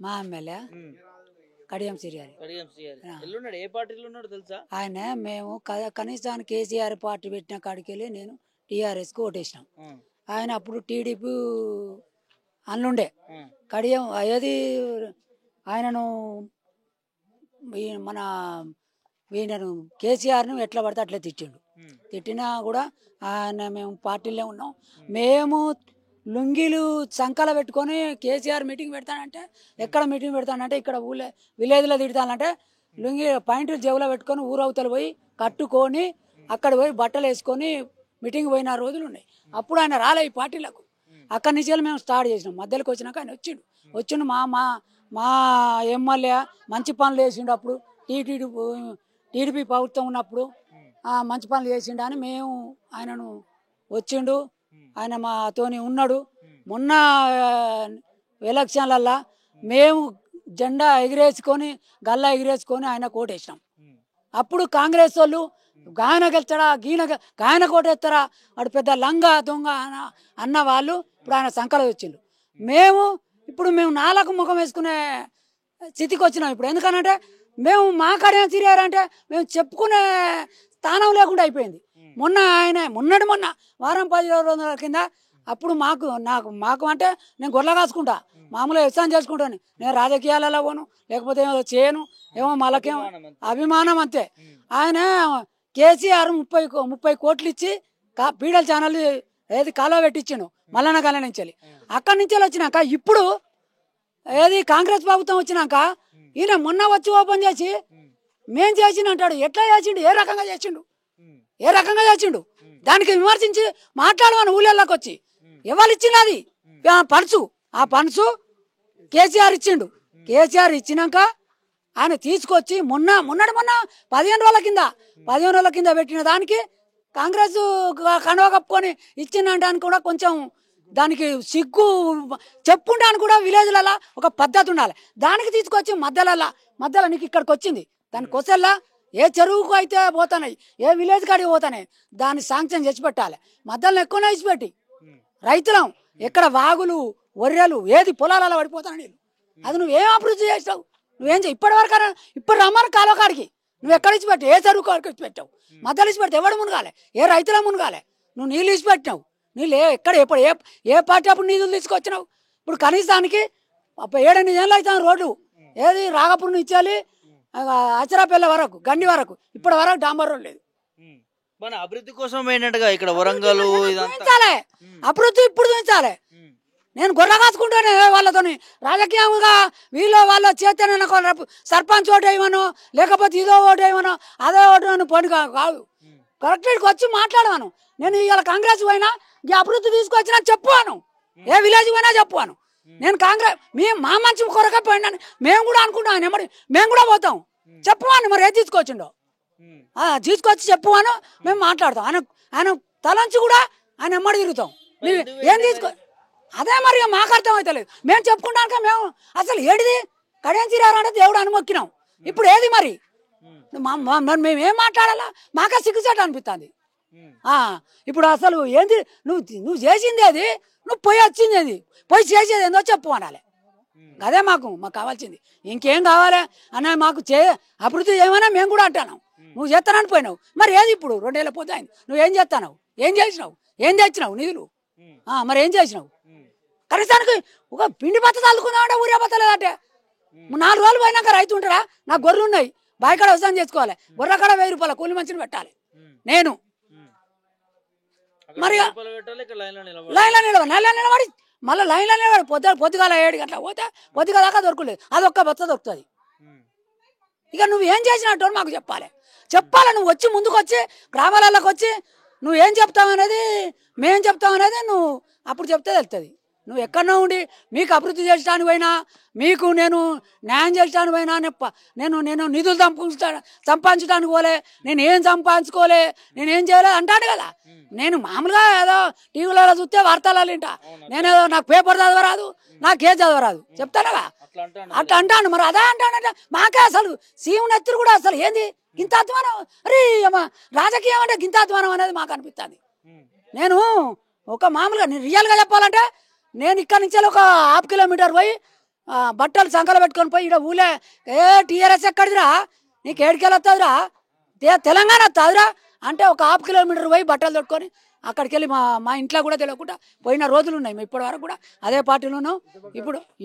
మా ఎమ్మెల్యే కడియం సిరియాలి. ఏ పార్టీలో ఉన్నాడు తెలుసా? ఆయన మేము కనీసాన్ని కేసీఆర్ పార్టీ పెట్టిన కాడికి వెళ్ళి నేను టీఆర్ఎస్కి ఓటేసినాం. ఆయన అప్పుడు టీడీపీ అందుండే కడియం ఏది ఆయనను మన ఈయనను కేసీఆర్ను ఎట్లా పడితే అట్లా తిట్టిండు. తిట్టినా కూడా ఆయన మేము పార్టీలో ఉన్నాం. మేము లుంగీలు సంకల పెట్టుకొని కేసీఆర్ మీటింగ్ పెడతానంటే ఎక్కడ మీటింగ్ పెడతానంటే ఇక్కడ విలేజ్లో తిడతానంటే లుంగి పాయింట్లు జేబులో పెట్టుకొని ఊరవతలు పోయి కట్టుకొని అక్కడ పోయి బట్టలు వేసుకొని మీటింగ్ పోయిన రోజులు ఉన్నాయి. అప్పుడు ఆయన రాలే ఈ పార్టీలకు. అక్కడి నుంచి మేము స్టార్ట్ చేసినాం. మధ్యలోకి వచ్చినాక ఆయన వచ్చిండు మా మా మా ఎమ్మెల్యే మంచి పనులు చేసిండు. అప్పుడు టీడీపీ ప్రభుత్వం ఉన్నప్పుడు మంచి పనులు చేసిండు అని మేము ఆయనను వచ్చిండు. ఆయన మాతోని ఉన్నాడు. మొన్న ఎలక్షన్లల్లా మేము జెండా ఎగిరేసుకొని గల్లా ఎగిరేసుకొని ఆయన కోటేసినాం. అప్పుడు కాంగ్రెస్ వాళ్ళు గాయన గెలుస్తాడా గాయన కోటేస్తారా వాడు పెద్ద లంగా దొంగ అన్న వాళ్ళు ఇప్పుడు ఆయన సంకల వచ్చిండు. ఇప్పుడు మేము నాలకు ముఖం వేసుకునే స్థితికి వచ్చినాం. ఇప్పుడు ఎందుకనంటే మేము మా కడియం తిరిగారంటే మేము చెప్పుకునే స్థానం లేకుండా అయిపోయింది. మొన్న వారం 10 రోజుల కింద అప్పుడు మాకు అంటే నేను గొర్రె కాసుకుంటా, మామూలుగా వ్యవసాయం చేసుకుంటాను. నేను రాజకీయాలలో పోను, లేకపోతే ఏమో చేయను, ఏమో మళ్ళకేమో అభిమానం అంతే. ఆయన కేసీఆర్ 30 కోట్లు ఇచ్చి పీడల ఛానల్ ఏది కాలువ పెట్టించాను మల్లన్న కాలం నుంచి. అక్కడి నుంచి వచ్చినాక ఇప్పుడు ఏది కాంగ్రెస్ ప్రభుత్వం వచ్చినాక ఈయన మొన్న వచ్చి ఓపెన్ చేసి మేం చేసిన అంటాడు. ఎట్లా చేసిండు? ఏ రకంగా చేసిండు? దానికి విమర్శించి మాట్లాడమని ఊళ్ళలోకి వచ్చి ఎవరు ఇచ్చిండు అది పన్సు. ఆ పన్సు కేసీఆర్ ఇచ్చిండు. కేసీఆర్ ఇచ్చినాక ఆయన తీసుకొచ్చి మొన్న 15 రోజుల కింద పెట్టిన దానికి కాంగ్రెస్ కండువా కప్పుకొని ఇచ్చిందంటానికి కూడా కొంచెం దానికి సిగ్గు చెప్పుంటాను కూడా. విలేజ్లలో ఒక పద్ధతి ఉండాలి. దానికి తీసుకొచ్చి మధ్యలో నీకు ఇక్కడికి వచ్చింది. దానికి వస్తేలా ఏ చెరువుకు అయితే పోతాయి, ఏ విలేజ్ కాడికి పోతాయి, దాన్ని శాంక్షన్ చేసి పెట్టాలి. మధ్యలో ఎక్కువనే ఇచ్చిపెట్టి రైతులం ఎక్కడ వాగులు ఒర్రెలు ఏది పొలాలలో పడిపోతాను నేను. అది నువ్వేం అభివృద్ధి చేస్తావు? నువ్వేం ఇప్పుడు రమ్మని కాలువ కాడికి నువ్వు ఎక్కడ ఇచ్చిపెట్టావు? ఏ చెరువు కాడికి ఇచ్చిపెట్టావు? మధ్యలో ఇచ్చిపెడితే ఎవడు మునగాలి? ఏ రైతుల మునగాలి? నువ్వు నీళ్ళు ఇచ్చిపెట్టినావు. నీళ్ళు ఎక్కడ ఎప్పుడు ఏ పార్టీ అప్పుడు నిధులు తీసుకొచ్చినావు? ఇప్పుడు కనీసానికి 7-8 ఏళ్ళు అవుతాను రోడ్డు ఏది రాగపూర్ నుంచి ఇచ్చాలి అచరాపల్లి వరకు గండి వరకు ఇప్పటి వరకు డాంబర్ రోడ్ లేదు. మన అభివృద్ధి కోసం ఏంటంటే ఇక్కడ వరంగల్ అభివృద్ధి ఇప్పుడు చూపించాలి. నేను గొర్రె కాసుకుంటానే వాళ్ళతోని రాజకీయంగా వాళ్ళు చేస్తేనే రేపు సర్పంచ్ ఓటు వేయమను, లేకపోతే ఇదో ఓటు వేయమను, అదో ఓటు అని పని కాదు. కరెక్ట్కి వచ్చి మాట్లాడమను. నేను ఇవాళ కాంగ్రెస్ పోయినా ఈ అభివృద్ధి తీసుకొచ్చినా చెప్పువాను, ఏ విలేజ్ పోయినా చెప్పువాను. నేను కాంగ్రెస్ మా మంచి కొరకే పోయిందని మేము కూడా అనుకుంటాం. మేము కూడా పోతాం. చెప్పువాను మరి ఏది తీసుకొచ్చిండో తీసుకొచ్చి చెప్పువాను. మేము మాట్లాడతాం. ఆయన తలంచి కూడా ఆయన ఎమ్మడి తిరుగుతాం. ఏం తీసుకో అదే మరి మాకు అర్థం అవుతలేదు. మేము చెప్పుకుంటాక మేము అసలు ఏడిది కడియం తీరారంటే దేవుడు అనుమొక్కినాం. ఇప్పుడు ఏది మరి మేమేం మాట్లాడాలా? మాకే సిగ్గుచేట అనిపిస్తుంది. ఇప్పుడు అసలు ఏంది నువ్వు చేసింది అది, నువ్వు పోయి వచ్చింది అది, పోయి చేసేది ఏందో చెప్పు అనాలి. అదే మాకు కావాల్సింది. ఇంకేం కావాలి అన్న మాకు అభివృద్ధి ఏమైనా మేము కూడా అంటాను. నువ్వు చేస్తానని పోయినావు మరి ఏది ఇప్పుడు 2 ఏళ్ళ పోతే నువ్వేం చేస్తావు? ఏం చేసినావు? ఏం తెచ్చినావు నిధులు? మరి ఏం చేసినావు? కనీసానికి ఒక పిండి బత్త చల్లుకున్నావంటే ఊరే బత్త లేదంటే 4 రోజులు పోయినాక రైతు ఉంటారా? నాకు గొర్రెలు ఉన్నాయి, బాయికాడ వ్యవసాయం చేసుకోవాలి. గొర్రె కాడ 1000 రూపాయల కూలి మనిషిని పెట్టాలి నేను. మరి లైన్లో నిలబడి మళ్ళీ లైన్లో నిలబడి పొద్దుగాల 7 గంటల పోతే పొద్దుగా దాకా దొరకలేదు. అదొక్క బత్త దొరుకుతుంది. ఇక నువ్వు ఏం చేసినట్టు మాకు చెప్పాలి. నువ్వు వచ్చి ముందుకు వచ్చి గ్రామాలలోకి వచ్చి నువ్వు ఏం చెప్తావు అనేది మేం చెప్తావు అనేది నువ్వు అప్పుడు చెప్తే తెలుస్తుంది. నువ్వు ఎక్కడో ఉండి మీకు అభివృద్ధి చేయడానికి పోయినా, మీకు నేను న్యాయం చేయడానికి పోయినా, నేను నిధులు సంపాదించడానికి పోలే, నేను ఏం సంపాదించుకోలే, నేనేం చేయలేదు అంటాను కదా. నేను మామూలుగా ఏదో టీవీలలో చూస్తే వార్తలు వింటా. నేనేదో నాకు పేపర్ చదవరాదు, నాకేం చదవరాదు చెప్తానుగా అట్లా అంటాను. మరి అదే అంటానంటే మాకే అసలు సీఎం నెత్తురు కూడా అసలు ఏంది గింత అధ్వానం? అరే రాజకీయం అంటే గింత అధ్వానం అనేది మాకు అనిపిస్తుంది. నేను ఒక మామూలుగా నేను రియల్గా చెప్పాలంటే నేను ఇక్కడ నుంచి ఒక 1/2 కిలోమీటర్ పోయి బట్టలు సంకలు పెట్టుకొని పోయి ఇక్కడ ఊలే టీఆర్ఎస్ ఎక్కడిదిరా నీకు ఏడుకెళ్ళి వస్తుందిరా తెలంగాణ వస్తుందిరా అంటే ఒక 1/2 కిలోమీటర్ పోయి బట్టలు తొట్టుకొని అక్కడికి వెళ్ళి మా ఇంట్లో కూడా తెలియకుండా పోయిన రోజులు ఉన్నాయి. మేము ఇప్పటి వరకు కూడా అదే పార్టీలో ఉన్నాం.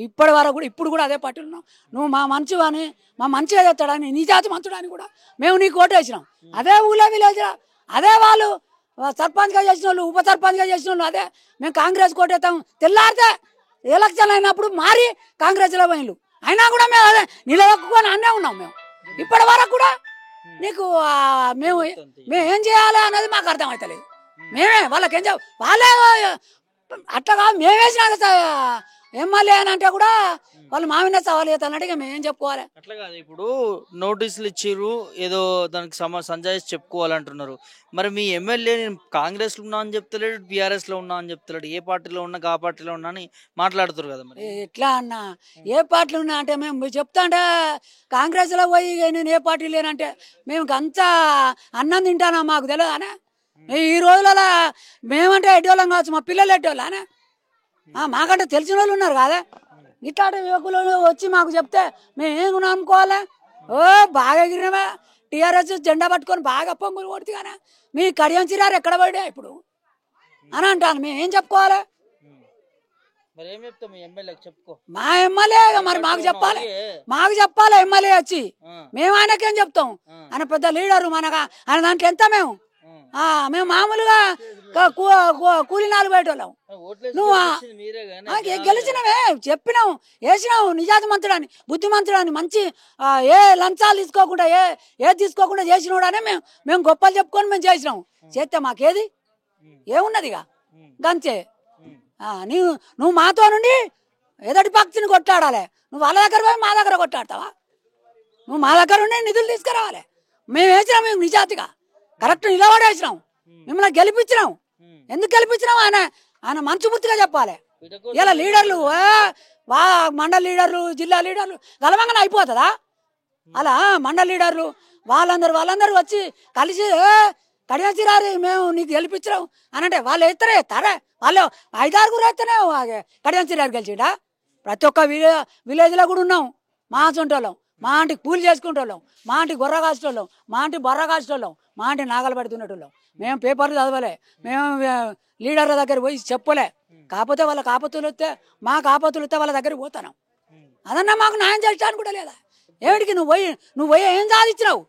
ఇప్పటి వరకు కూడా ఇప్పుడు కూడా అదే పార్టీలో ఉన్నాం. నువ్వు మా మంచివా అని మా మంచిగా చేస్తాడని నీ జాతి మంచుడని కూడా మేము నీకు ఓటు వేసినాం. అదే ఊళ్ళో విలేజ్ అదే వాళ్ళు సర్పంచ్గా చేసిన వాళ్ళు ఉప సర్పంచ్గా చేసిన వాళ్ళు అదే మేము కాంగ్రెస్ కోటేస్తాం. తెల్లారితే ఎలక్షన్ అయినప్పుడు మారి కాంగ్రెస్లో పోయినలు అయినా కూడా మేము అదే నిలదొక్కుని అన్నే ఉన్నాం. మేము ఇప్పటి వరకు కూడా నీకు మేము ఏం చేయాలి అన్నది మాకు అర్థమవుతలేదు. మేమే వాళ్ళకేం వాళ్ళే అట్లా మేము వేసిన ఎమ్మెల్యే అని అంటే కూడా వాళ్ళు మామిన సవాల్ చేస్తానంటే మేమేం చెప్పుకోవాలి. అట్లా కాదు, ఇప్పుడు నోటీసులు ఇచ్చిర్రు ఏదో దానికి సంజాయిషి చెప్పుకోవాలంటున్నారు. మరి మీ ఎమ్మెల్యే నేను కాంగ్రెస్లో ఉన్నా అని చెప్తలేడు, బీఆర్ఎస్లో ఉన్నా అని చెప్తలేడు, ఏ పార్టీలో ఉన్నా ఆ పార్టీలో ఉన్నా అని మాట్లాడుతారు కదా. మరి ఎట్లా అన్న ఏ పార్టీలు ఉన్నా అంటే మేము చెప్తా అంటే కాంగ్రెస్లో పోయి నేను ఏ పార్టీ లేనంటే మేము అంతా అన్నం తింటానా మాకు తెలియదు అనే. ఈ రోజులలో మేమంటే ఎడ్డోళ్ళం కావచ్చు, మా పిల్లలు ఎడ్డోళ్ళు అనే. మాకంటే తెలిసిన వాళ్ళు ఉన్నారు కదా ఇట్లాంటి యువకులు వచ్చి మాకు చెప్తే మేము ఏం అనుకోవాలి. బాగా ఎగిరినవే టీఆర్ఎస్ జెండా పట్టుకొని బాగా పొంగులు కొడుతు కానీ మీ కడియం చిరారు ఎక్కడ పడే ఇప్పుడు అని అంటాను. మేము ఏం చెప్పుకోవాలి. మా ఎమ్మెల్యే మరి మాకు చెప్పాలి ఎమ్మెల్యే వచ్చి మేము ఆయనకేం చెప్తాం. ఆయన పెద్ద లీడరు మనగా ఆయన దాంట్లో ఎంత మేము మామూలుగా కూలినాలు బయటోళ్ళం. నువ్వు గెలిచినవే చెప్పినావు వేసినావు నిజాతి మంత్రుడని బుద్ధిమంతుడని మంచి ఏ లంచాలు తీసుకోకుండా ఏది తీసుకోకుండా చేసినోడనే మేము గొప్పలు చెప్పుకొని మేము చేసినాము. చేస్తే మాకేది ఏమున్నదిగా గంతే. నువ్వు మాతో నుండి ఎదటి పక్షిని కొట్టాడాలి. నువ్వు వాళ్ళ దగ్గర పోయి మా దగ్గర కొట్టాడతావా? నువ్వు మా దగ్గర ఉండి నిధులు తీసుకురావాలి. మేము వేసినాం, మేము నిజాతిగా కరెక్ట్ నిలబడేసినాం, మిమ్మల్ని గెలిపించినాం. ఎందుకు గెలిపించినాం ఆయన మంచి బుద్ధిగా చెప్పాలి. ఇలా లీడర్లు మండల లీడర్లు జిల్లా లీడర్లు గలవంగానే అయిపోతుందా? అలా మండల లీడర్లు వాళ్ళందరూ వచ్చి కలిసి కడియాచిరారి మేము నీకు గెలిపించినాం అని అంటే వాళ్ళు ఎత్తారే వాళ్ళు 5-6 ఎత్తనే కడియాచిరారు గెలిచిండా. ప్రతి ఒక్క విలేజ్లో కూడా ఉన్నాం. మా సొంటోళ్ళం, మా ఆంటీ కూలి చేసుకుంటోళ్ళం, మా ఆంటీ గొర్ర కాసేటోళ్ళం, మా ఆంటీ బొర్ర కాసేటోళ్ళం, మా ఆంటీ నాగలు పడుతున్నటోళ్ళం. మేము పేపర్లు చదవలే, మేము లీడర్ల దగ్గర పోయి చెప్పలే. కాకపోతే వాళ్ళకి ఆపత్తులు వస్తే మాకు ఆపత్తులు వస్తే వాళ్ళ దగ్గర పోతాను. అదన్నా మాకు న్యాయం చేయడానికి కూడా లేదా? ఏమిటికి నువ్వు పోయి ఏం సాధించినావు?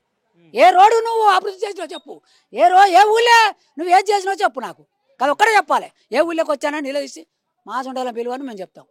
ఏ రోడ్డు నువ్వు అభివృద్ధి చేసినావు చెప్పు. ఏ ఊళ్ళో నువ్వు ఏది చేసినావు చెప్పు నాకు. అది ఒక్కడే చెప్పాలి. ఏ ఊళ్ళోకి వచ్చానని నిలదీసి మా సొంటాల పిలువని మేము చెప్తాం.